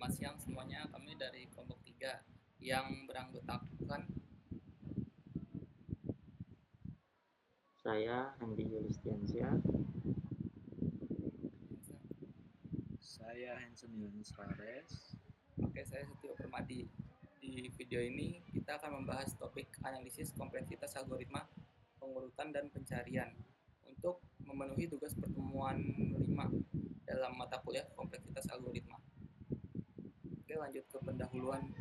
Selamat siang semuanya, kami dari kelompok 3 yang beranggotakan Saya Andi Yulistiansyah. Saya Hanson Yunus Fares. Oke, saya Setio Permadi. Di video ini kita akan membahas topik analisis kompleksitas algoritma pengurutan dan pencarian untuk memenuhi tugas pertemuan 5 dalam mata kuliah kompleksitas algoritma. Oke, lanjut ke pendahuluan.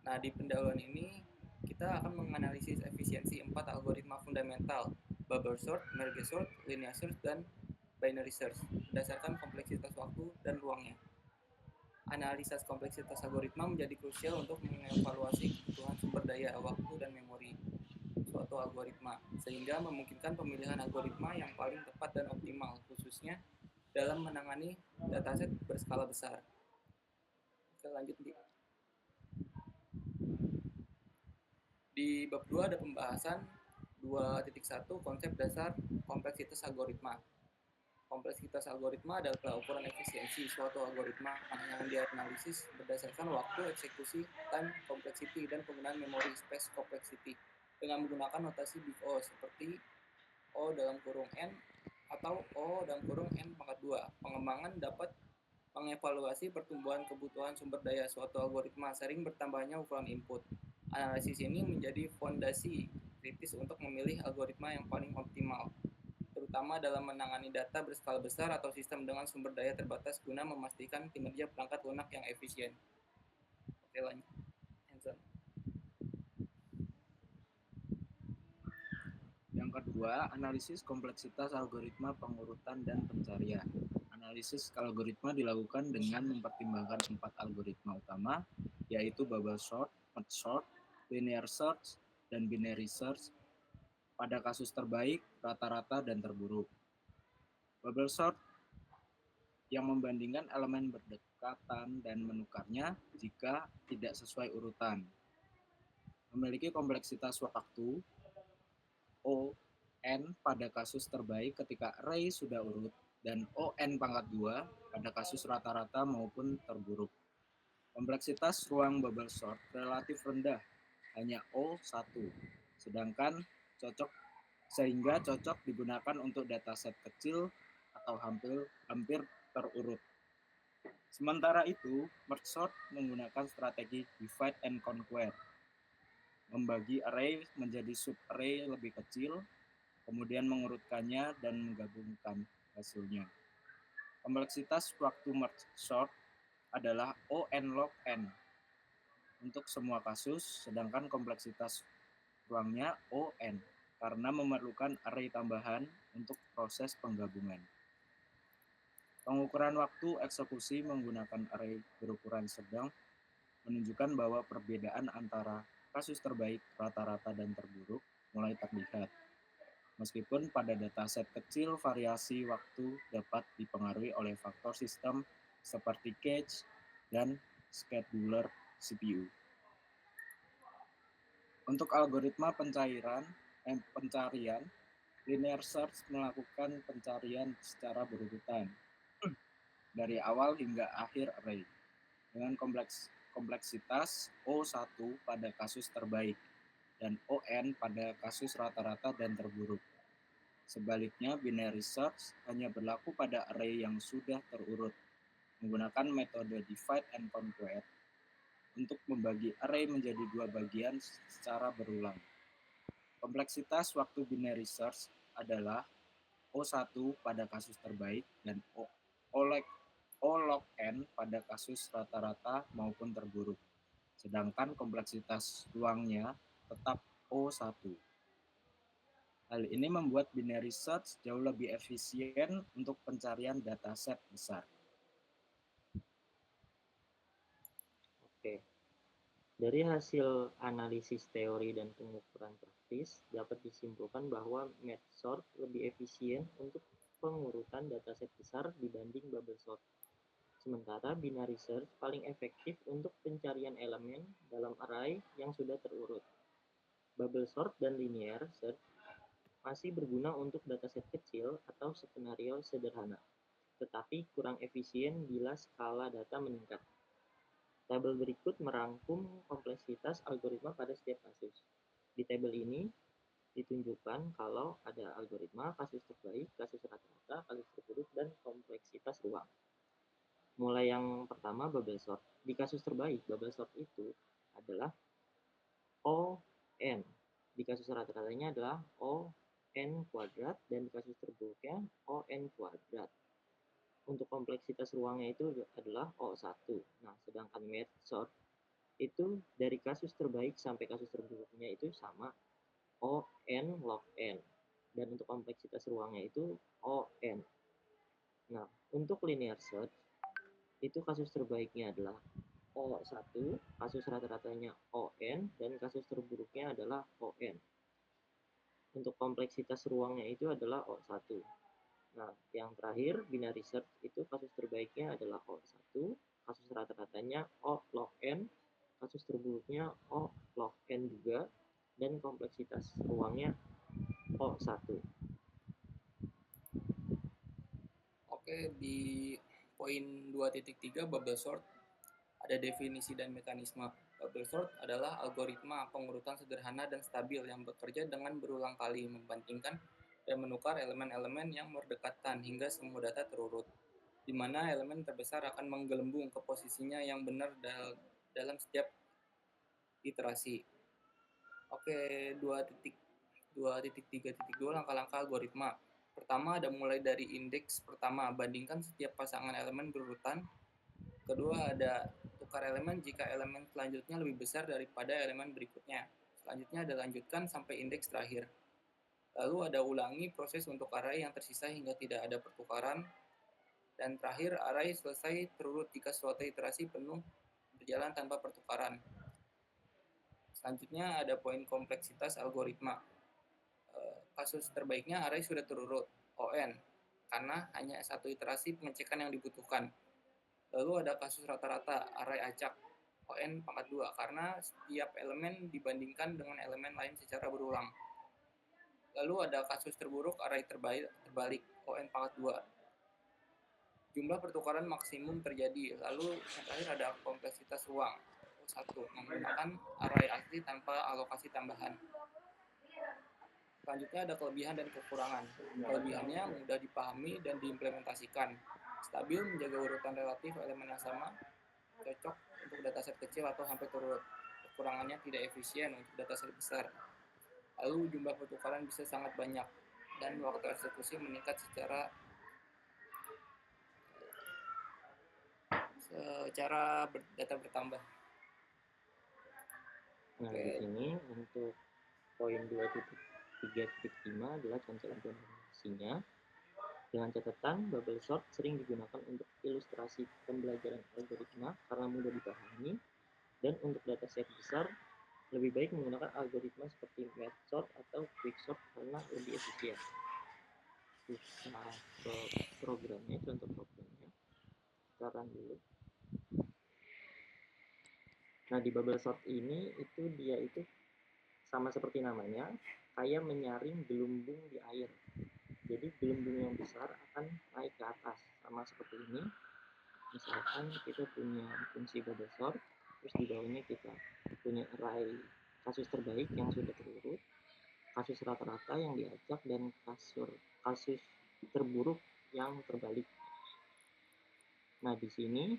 Nah, di pendahuluan ini kita akan menganalisis efisiensi 4 algoritma fundamental, bubble sort, merge sort, linear search, dan binary search berdasarkan kompleksitas waktu dan ruangnya. Analisis kompleksitas algoritma menjadi krusial untuk mengevaluasi kebutuhan sumber daya, waktu, dan memori suatu algoritma, sehingga memungkinkan pemilihan algoritma yang paling tepat dan optimal, khususnya dalam menangani dataset berskala besar. Oke, lanjut, Di. Di bab 2 ada pembahasan 2.1 konsep dasar kompleksitas algoritma. Kompleksitas algoritma adalah ukuran efisiensi suatu algoritma yang dianalisis berdasarkan waktu eksekusi, time complexity, dan penggunaan memori space complexity dengan menggunakan notasi big O seperti O dalam kurung N atau O dalam kurung N pangkat 2. Pengembangan dapat mengevaluasi pertumbuhan kebutuhan sumber daya suatu algoritma sering bertambahnya ukuran input. Analisis ini menjadi fondasi kritis untuk memilih algoritma yang paling optimal, terutama dalam menangani data berskala besar atau sistem dengan sumber daya terbatas guna memastikan kinerja perangkat lunak yang efisien. Oke, lanjut. Hanson. Yang kedua, analisis kompleksitas algoritma pengurutan dan pencarian. Analisis algoritma dilakukan dengan mempertimbangkan 4 algoritma utama, yaitu bubble sort, merge sort, linear search, dan binary search pada kasus terbaik, rata-rata, dan terburuk. Bubble sort yang membandingkan elemen berdekatan dan menukarnya jika tidak sesuai urutan. Memiliki kompleksitas waktu O n pada kasus terbaik ketika array sudah urut dan O n pangkat 2 pada kasus rata-rata maupun terburuk. Kompleksitas ruang bubble sort relatif rendah, hanya O1, sedangkan sehingga cocok digunakan untuk dataset kecil atau hampir terurut. Sementara itu, merge sort menggunakan strategi divide and conquer, membagi array menjadi sub-array lebih kecil, kemudian mengurutkannya dan menggabungkan hasilnya. Kompleksitas waktu merge sort adalah O n log n untuk semua kasus, sedangkan kompleksitas ruangnya O n karena memerlukan array tambahan untuk proses penggabungan. Pengukuran waktu eksekusi menggunakan array berukuran sedang menunjukkan bahwa perbedaan antara kasus terbaik, rata-rata, dan terburuk mulai terlihat. Meskipun pada dataset kecil, variasi waktu dapat dipengaruhi oleh faktor sistem seperti cache dan scheduler CPU. Untuk algoritma pencarian, linear search melakukan pencarian secara berurutan dari awal hingga akhir array dengan kompleksitas O1 pada kasus terbaik dan ON pada kasus rata-rata dan terburuk. Sebaliknya, binary search hanya berlaku pada array yang sudah terurut, menggunakan metode divide and conquer untuk membagi array menjadi dua bagian secara berulang. Kompleksitas waktu binary search adalah O1 pada kasus terbaik dan O log n pada kasus rata-rata maupun terburuk. Sedangkan kompleksitas ruangnya tetap O1. Hal ini membuat binary search jauh lebih efisien untuk pencarian dataset besar. Oke. Dari hasil analisis teori dan pengukuran praktis, dapat disimpulkan bahwa merge sort lebih efisien untuk pengurutan dataset besar dibanding bubble sort. Sementara binary search paling efektif untuk pencarian elemen dalam array yang sudah terurut. Bubble sort dan linear search masih berguna untuk dataset kecil atau skenario sederhana, tetapi kurang efisien bila skala data meningkat. Tabel berikut merangkum kompleksitas algoritma pada setiap kasus. Di tabel ini ditunjukkan kalau ada algoritma, kasus terbaik, kasus rata-rata, kasus terburuk, dan kompleksitas ruang. Mulai yang pertama, bubble sort. Di kasus terbaik, bubble sort itu adalah ON. Di kasus rata-ratanya adalah ON kuadrat, dan di kasus terburuknya ON kuadrat. Untuk kompleksitas ruangnya itu adalah O1. Nah, sedangkan merge sort itu dari kasus terbaik sampai kasus terburuknya itu sama, ON log N. Dan untuk kompleksitas ruangnya itu ON. Nah, untuk linear search, itu kasus terbaiknya adalah O1, kasus rata-ratanya ON, dan kasus terburuknya adalah ON. Untuk kompleksitas ruangnya itu adalah O1. Nah, yang terakhir, binary search itu kasus terbaiknya adalah O1, kasus rata-ratanya O log N, kasus terburuknya O log N juga, dan kompleksitas ruangnya O1. Oke, di poin 2.3 bubble sort ada definisi dan mekanisme. Bubble sort adalah algoritma pengurutan sederhana dan stabil yang bekerja dengan berulang kali membandingkan dan menukar elemen-elemen yang berdekatan hingga semua data terurut, di mana elemen terbesar akan menggelembung ke posisinya yang benar dalam setiap iterasi. Oke, 2.3.2 langkah-langkah algoritma. Pertama, ada mulai dari indeks pertama, bandingkan setiap pasangan elemen berurutan. Kedua, ada tukar elemen jika elemen selanjutnya lebih besar daripada elemen berikutnya. Selanjutnya ada lanjutkan sampai indeks terakhir. Lalu ada ulangi proses untuk array yang tersisa hingga tidak ada pertukaran. Dan terakhir, array selesai terurut jika suatu iterasi penuh berjalan tanpa pertukaran. Selanjutnya ada poin kompleksitas algoritma. Kasus terbaiknya array sudah terurut, ON, karena hanya satu iterasi pengecekan yang dibutuhkan. Lalu ada kasus rata-rata, array acak, ON pangkat 2, karena setiap elemen dibandingkan dengan elemen lain secara berulang. Lalu ada kasus terburuk, array terbalik, ON pangkat 2. Jumlah pertukaran maksimum terjadi. Lalu yang terakhir ada kompleksitas ruang, O1, menggunakan array asli tanpa alokasi tambahan. Selanjutnya ada kelebihan dan kekurangan. Kelebihannya mudah dipahami dan diimplementasikan, stabil, menjaga urutan relatif elemen yang sama, cocok untuk dataset kecil atau hampir terurut. Kekurangannya tidak efisien untuk dataset besar. Lalu jumlah pertukaran bisa sangat banyak dan waktu eksekusi meningkat secara data bertambah. Nah, di sini untuk poin 2.3.5 adalah contoh implementasinya. Dengan catatan, bubble sort sering digunakan untuk ilustrasi pembelajaran algoritma karena mudah dipahami, dan untuk dataset besar lebih baik menggunakan algoritma seperti merge sort atau quick sort karena lebih efisien. Kita ke programnya, contoh programnya. Kita run dulu. Nah, di bubble sort ini dia itu sama seperti namanya, kayak menyaring gelembung di air. Jadi gelembung yang besar akan naik ke atas, sama seperti ini. Misalkan kita punya fungsi bubble sort, terus di bawahnya kita punya array kasus terbaik yang sudah terurut, kasus rata-rata yang diacak, dan kasus terburuk yang terbalik. Nah, di sini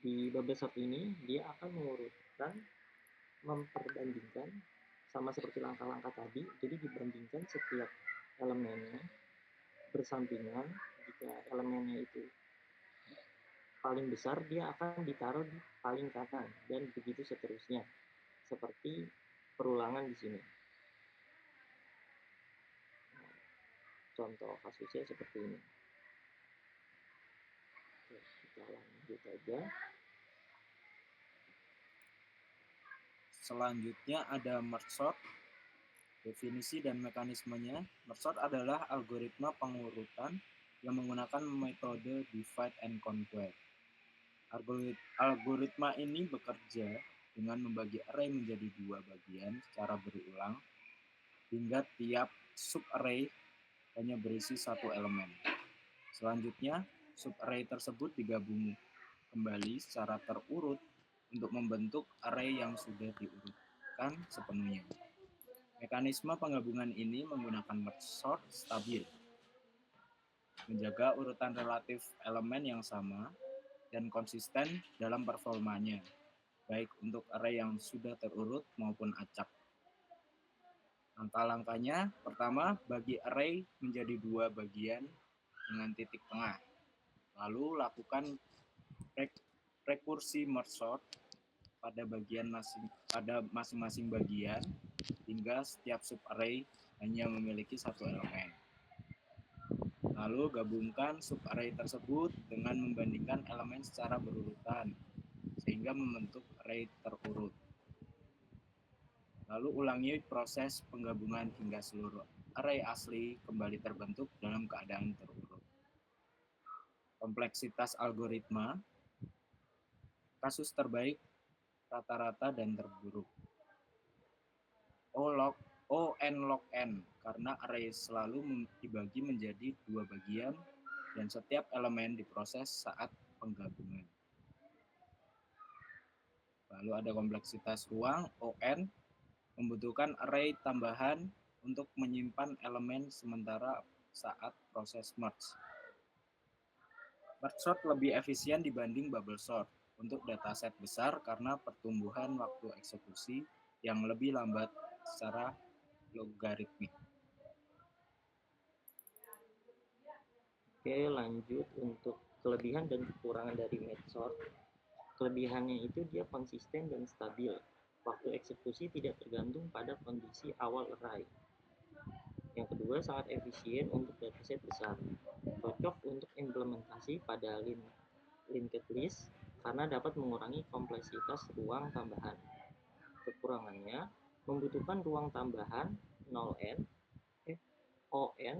di bubble sort ini dia akan mengurutkan, memperbandingkan sama seperti langkah-langkah tadi. Jadi dibandingkan setiap elemennya bersampingan. Jika elemennya itu paling besar, dia akan ditaruh di paling kanan, dan begitu seterusnya, seperti perulangan di sini. Nah, contoh kasusnya seperti ini. Oke, kita lanjut aja. Selanjutnya ada merge sort. Definisi dan mekanismenya. Merge sort adalah algoritma pengurutan yang menggunakan metode divide and conquer. Algoritma ini bekerja dengan membagi array menjadi dua bagian secara berulang hingga tiap subarray hanya berisi satu elemen. Selanjutnya, subarray tersebut digabung kembali secara terurut untuk membentuk array yang sudah diurutkan sepenuhnya. Mekanisme penggabungan ini menggunakan merge sort stabil, menjaga urutan relatif elemen yang sama dan konsisten dalam performanya, baik untuk array yang sudah terurut maupun acak. Langkah-langkahnya, pertama, bagi array menjadi dua bagian dengan titik tengah. Lalu lakukan rekursi merge sort pada masing-masing bagian hingga setiap subarray hanya memiliki satu elemen. Lalu gabungkan subarray tersebut dengan membandingkan elemen secara berurutan sehingga membentuk array terurut. Lalu ulangi proses penggabungan hingga seluruh array asli kembali terbentuk dalam keadaan terurut. Kompleksitas algoritma, kasus terbaik, rata-rata, dan terburuk. O n log n, karena array selalu dibagi menjadi dua bagian dan setiap elemen diproses saat penggabungan. Lalu ada kompleksitas ruang, On, membutuhkan array tambahan untuk menyimpan elemen sementara saat proses merge. Merge sort lebih efisien dibanding bubble sort untuk dataset besar karena pertumbuhan waktu eksekusi yang lebih lambat secara logaritmik. Oke, lanjut untuk kelebihan dan kekurangan dari merge sort. Kelebihannya itu dia konsisten dan stabil. Waktu eksekusi tidak tergantung pada kondisi awal array. Yang kedua, sangat efisien untuk dataset besar. Cocok untuk implementasi pada linked list karena dapat mengurangi kompleksitas ruang tambahan. Kekurangannya, membutuhkan ruang tambahan 0n, ON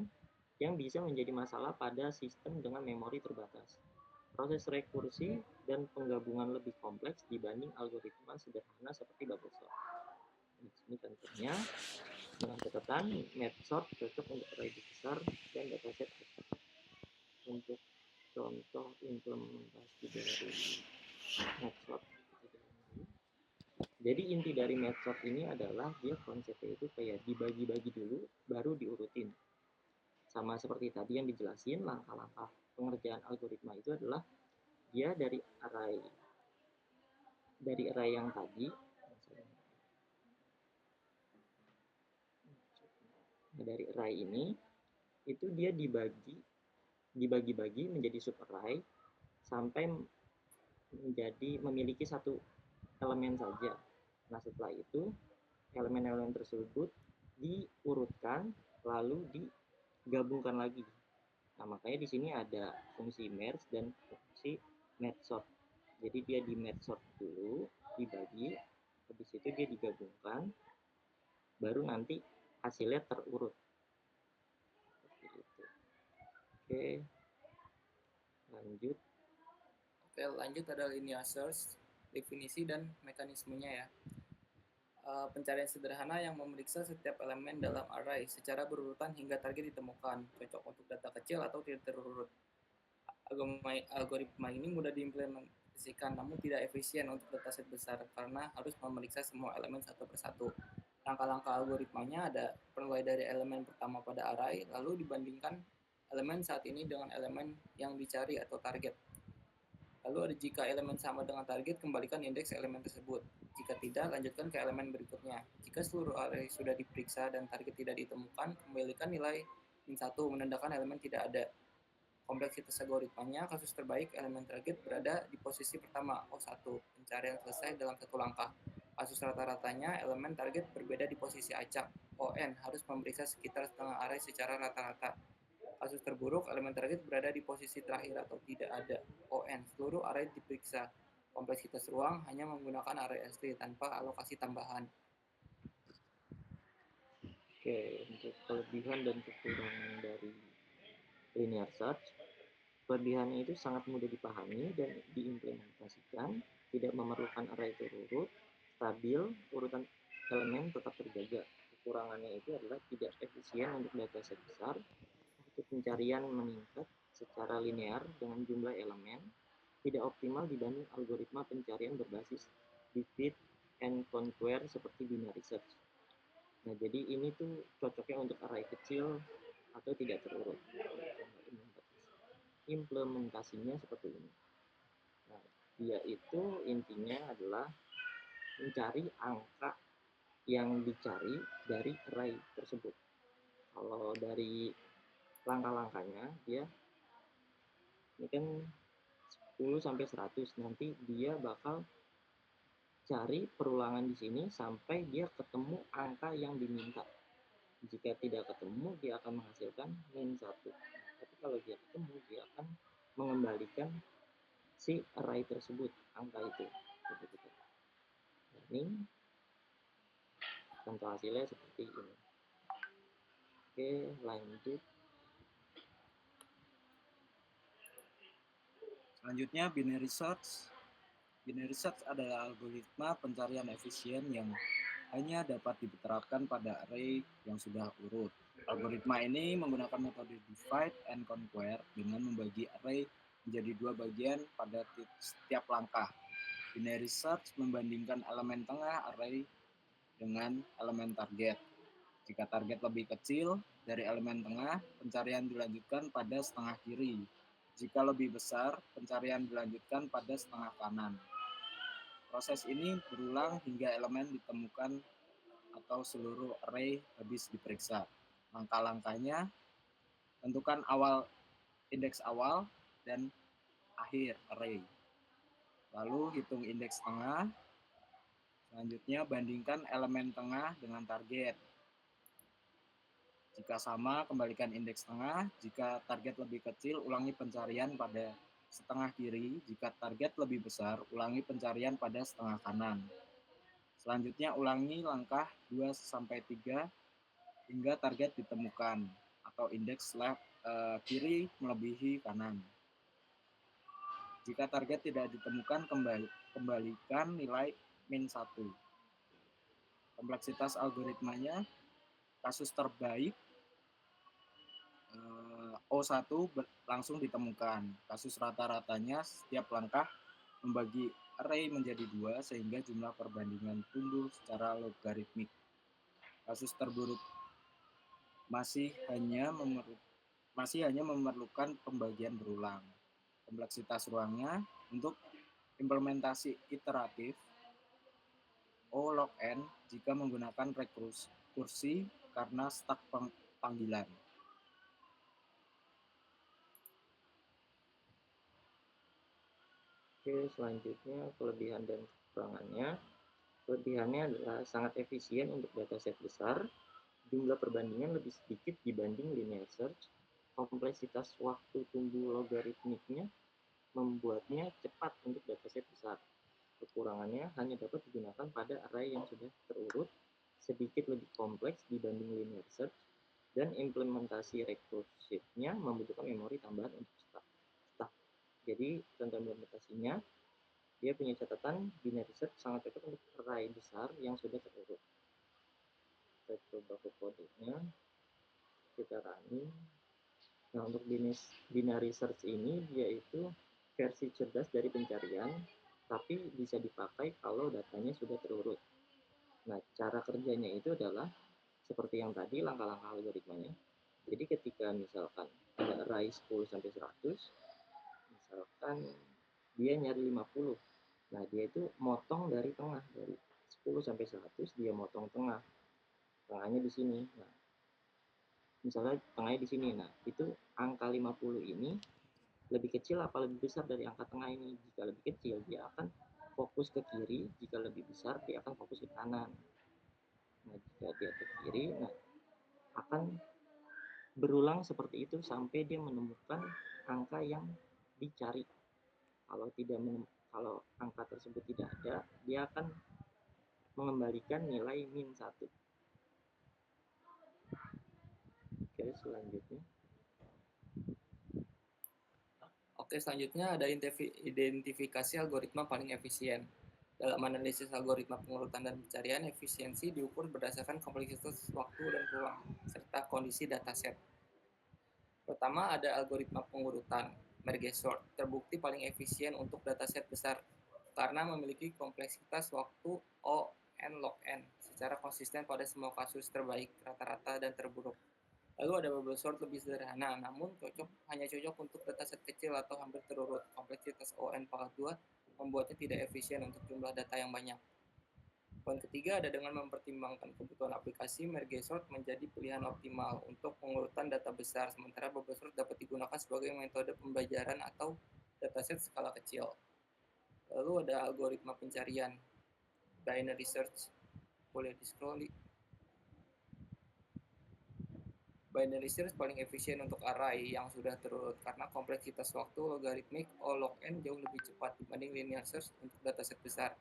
yang bisa menjadi masalah pada sistem dengan memori terbatas. Proses rekursi dan penggabungan lebih kompleks dibanding algoritma sederhana seperti bubble sort. Di sini contohnya dengan catatan merge sort cocok untuk array besar dan dataset kecil. Untuk contoh implementasi dari merge sort, jadi inti dari merge sort ini adalah dia konsepnya itu kayak dibagi-bagi dulu baru diurutin. Sama seperti tadi yang dijelasin, langkah-langkah pengerjaan algoritma itu adalah dia dari array yang tadi, dari array ini itu dia dibagi-bagi menjadi subarray sampai memiliki satu elemen saja. Nah, setelah itu elemen-elemen tersebut diurutkan lalu digabungkan lagi. Nah, makanya di sini ada fungsi merge dan fungsi merge sort. Jadi dia di merge sort dulu, dibagi, habis itu dia digabungkan, baru nanti hasilnya terurut. Seperti itu. Oke, lanjut. Oke, lanjut ada linear search, definisi dan mekanismenya ya. Pencarian sederhana yang memeriksa setiap elemen dalam array secara berurutan hingga target ditemukan, cocok untuk data kecil atau tidak terurut. Algoritma ini mudah diimplementasikan namun tidak efisien untuk dataset besar karena harus memeriksa semua elemen satu persatu. Langkah-langkah algoritmanya ada mulai dari elemen pertama pada array, lalu dibandingkan elemen saat ini dengan elemen yang dicari atau target. Lalu ada jika elemen sama dengan target, kembalikan indeks elemen tersebut. Jika tidak, lanjutkan ke elemen berikutnya. Jika seluruh array sudah diperiksa dan target tidak ditemukan, kembalikan nilai min1 menandakan elemen tidak ada. Kompleksitas algoritmanya, kasus terbaik elemen target berada di posisi pertama, O1, pencarian selesai dalam satu langkah. Kasus rata-ratanya, elemen target berbeda di posisi acak, ON, harus memeriksa sekitar setengah array secara rata-rata. Kasus terburuk, elemen target berada di posisi terakhir atau tidak ada, ON, seluruh array diperiksa. Kompleksitas ruang hanya menggunakan array asli tanpa alokasi tambahan. Oke, untuk kelebihan dan kekurangan dari linear search, kelebihannya itu sangat mudah dipahami dan diimplementasikan, tidak memerlukan array terurut, stabil, urutan elemen tetap terjaga. Kekurangannya itu adalah tidak efisien untuk dataset besar, waktu pencarian meningkat secara linear dengan jumlah elemen, tidak optimal optimal dibanding algoritma pencarian berbasis divide and conquer seperti binary search. Nah, jadi ini tuh cocoknya untuk array kecil atau tidak terurut. Implementasinya seperti ini. Nah, dia itu intinya adalah mencari angka yang dicari dari array tersebut. Kalau dari langkah-langkahnya, dia ini kan 10 sampai 100, nanti dia bakal cari perulangan di sini sampai dia ketemu angka yang diminta. Jika tidak ketemu, dia akan menghasilkan min 1. Tapi kalau dia ketemu, dia akan mengembalikan si array tersebut, angka itu. Ini contoh hasilnya seperti ini. Oke, lanjut. Selanjutnya binary search. Binary search adalah algoritma pencarian efisien yang hanya dapat diterapkan pada array yang sudah urut. Algoritma ini menggunakan metode divide and conquer dengan membagi array menjadi dua bagian pada setiap langkah. Binary search membandingkan elemen tengah array dengan elemen target. Jika target lebih kecil dari elemen tengah, pencarian dilanjutkan pada setengah kiri. Jika lebih besar, pencarian dilanjutkan pada setengah kanan. Proses ini berulang hingga elemen ditemukan atau seluruh array habis diperiksa. Langkah-langkahnya, tentukan indeks awal dan akhir array. Lalu hitung indeks tengah. Selanjutnya bandingkan elemen tengah dengan target. Jika sama, kembalikan indeks tengah. Jika target lebih kecil, ulangi pencarian pada setengah kiri. Jika target lebih besar, ulangi pencarian pada setengah kanan. Selanjutnya ulangi langkah 2-3 hingga target ditemukan atau indeks kiri melebihi kanan. Jika target tidak ditemukan, kembalikan nilai min 1. Kompleksitas algoritmanya, kasus terbaik O1 langsung ditemukan. Kasus rata-ratanya setiap langkah membagi array menjadi 2 sehingga jumlah perbandingan tumbuh secara logaritmik. Kasus terburuk masih hanya memerlukan pembagian berulang. Kompleksitas ruangnya untuk implementasi iteratif O log n jika menggunakan rekursi karena stak panggilan. Oke, selanjutnya kelebihan dan kekurangannya. Kelebihannya adalah sangat efisien untuk dataset besar, jumlah perbandingan lebih sedikit dibanding linear search, kompleksitas waktu tumbuh logaritmiknya membuatnya cepat untuk dataset besar. Kekurangannya hanya dapat digunakan pada array yang sudah terurut, sedikit lebih kompleks dibanding linear search, dan implementasi rekursifnya membutuhkan memori tambahan untuk staf. Jadi contoh implementasinya, dia punya catatan binary search sangat cocok untuk array besar yang sudah terurut. Kita coba ke kodenya, kita running. Nah, untuk binary search ini dia itu versi cerdas dari pencarian, tapi bisa dipakai kalau datanya sudah terurut. Nah, cara kerjanya itu adalah seperti yang tadi, langkah-langkah algoritmanya. Jadi ketika misalkan ada array 10 sampai 100, misalkan dia nyari 50. Nah, dia itu motong dari tengah, dari 10 sampai 100 dia motong tengah. Tengahnya di sini. Nah, misalnya tengahnya di sini. Nah, itu angka 50 ini lebih kecil apa lebih besar dari angka tengah ini? Jika lebih kecil, dia akan fokus ke kiri. Jika lebih besar, dia akan fokus ke kanan. Nah, jika dia ke kiri, nah akan berulang seperti itu sampai dia menemukan angka yang dicari. Kalau angka tersebut tidak ada, dia akan mengembalikan nilai min 1. Oke, selanjutnya. Oke, selanjutnya ada identifikasi algoritma paling efisien. Dalam analisis algoritma pengurutan dan pencarian, efisiensi diukur berdasarkan kompleksitas waktu dan ruang, serta kondisi dataset. Pertama ada algoritma pengurutan. merge sort terbukti paling efisien untuk dataset besar karena memiliki kompleksitas waktu O n log n secara konsisten pada semua kasus terbaik, rata-rata, dan terburuk. Lalu ada bubble sort lebih sederhana, namun hanya cocok untuk dataset kecil atau hampir terurut. Kompleksitas O n pangkat 2 membuatnya tidak efisien untuk jumlah data yang banyak. Poin ketiga ada dengan mempertimbangkan kebutuhan aplikasi, merge sort menjadi pilihan optimal untuk pengurutan data besar, sementara bubble sort dapat digunakan sebagai metode pembelajaran atau dataset skala kecil. Lalu ada algoritma pencarian, binary search, boleh di-scroll. Binary search paling efisien untuk array yang sudah terurut karena kompleksitas waktu logaritmik O log n jauh lebih cepat dibanding linear search untuk dataset besar.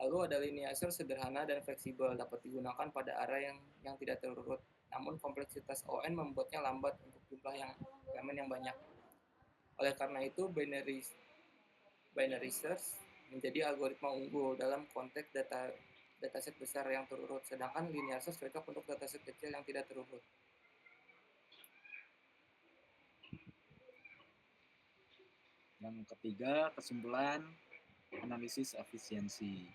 Lalu ada linear search sederhana dan fleksibel, dapat digunakan pada array yang tidak terurut, namun kompleksitas ON membuatnya lambat untuk jumlah elemen yang banyak. Oleh karena itu, binary search menjadi algoritma unggul dalam konteks dataset besar yang terurut, sedangkan linear search cocok untuk dataset kecil yang tidak terurut. Yang ketiga, kesimpulan analisis efisiensi.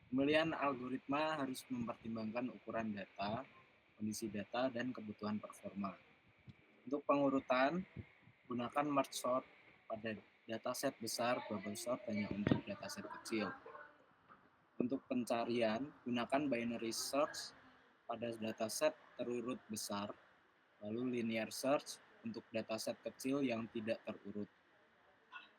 Pemilihan algoritma harus mempertimbangkan ukuran data, kondisi data, dan kebutuhan performa. Untuk pengurutan, gunakan merge sort pada dataset besar, bubble sort hanya untuk dataset kecil. Untuk pencarian, gunakan binary search pada dataset terurut besar, lalu linear search untuk dataset kecil yang tidak terurut.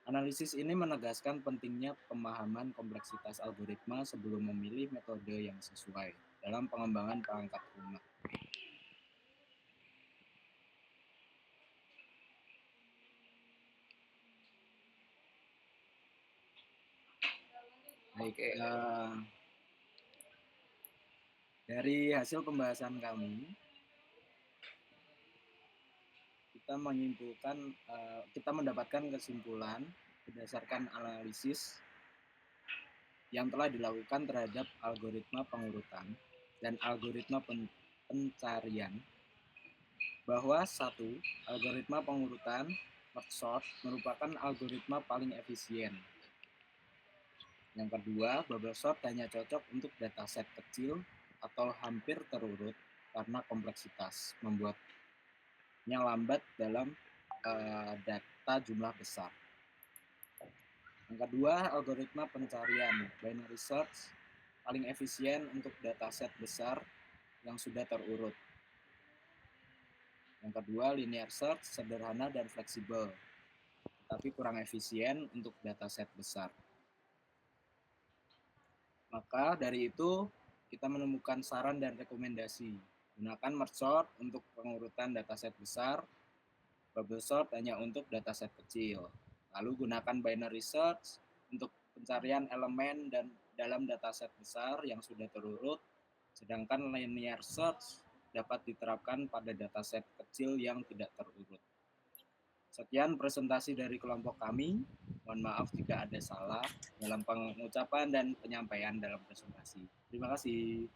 Analisis ini menegaskan pentingnya pemahaman kompleksitas algoritma sebelum memilih metode yang sesuai dalam pengembangan perangkat lunak. Baik, dari hasil pembahasan kami, kita mendapatkan kesimpulan berdasarkan analisis yang telah dilakukan terhadap algoritma pengurutan dan algoritma pencarian bahwa satu, algoritma pengurutan merge sort merupakan algoritma paling efisien. Yang kedua, bubble sort hanya cocok untuk dataset kecil atau hampir terurut karena kompleksitas membuatnya lambat dalam data jumlah besar. Yang kedua, algoritma pencarian binary search paling efisien untuk dataset besar yang sudah terurut. Yang kedua, linear search sederhana dan fleksibel, tapi kurang efisien untuk dataset besar. Maka dari itu, kita menemukan saran dan rekomendasi. Gunakan merge sort untuk pengurutan dataset besar, bubble sort hanya untuk dataset kecil. Lalu gunakan binary search untuk pencarian elemen dan dalam dataset besar yang sudah terurut, sedangkan linear search dapat diterapkan pada dataset kecil yang tidak terurut. Sekian presentasi dari kelompok kami. Mohon maaf jika ada salah dalam pengucapan dan penyampaian dalam presentasi. Terima kasih.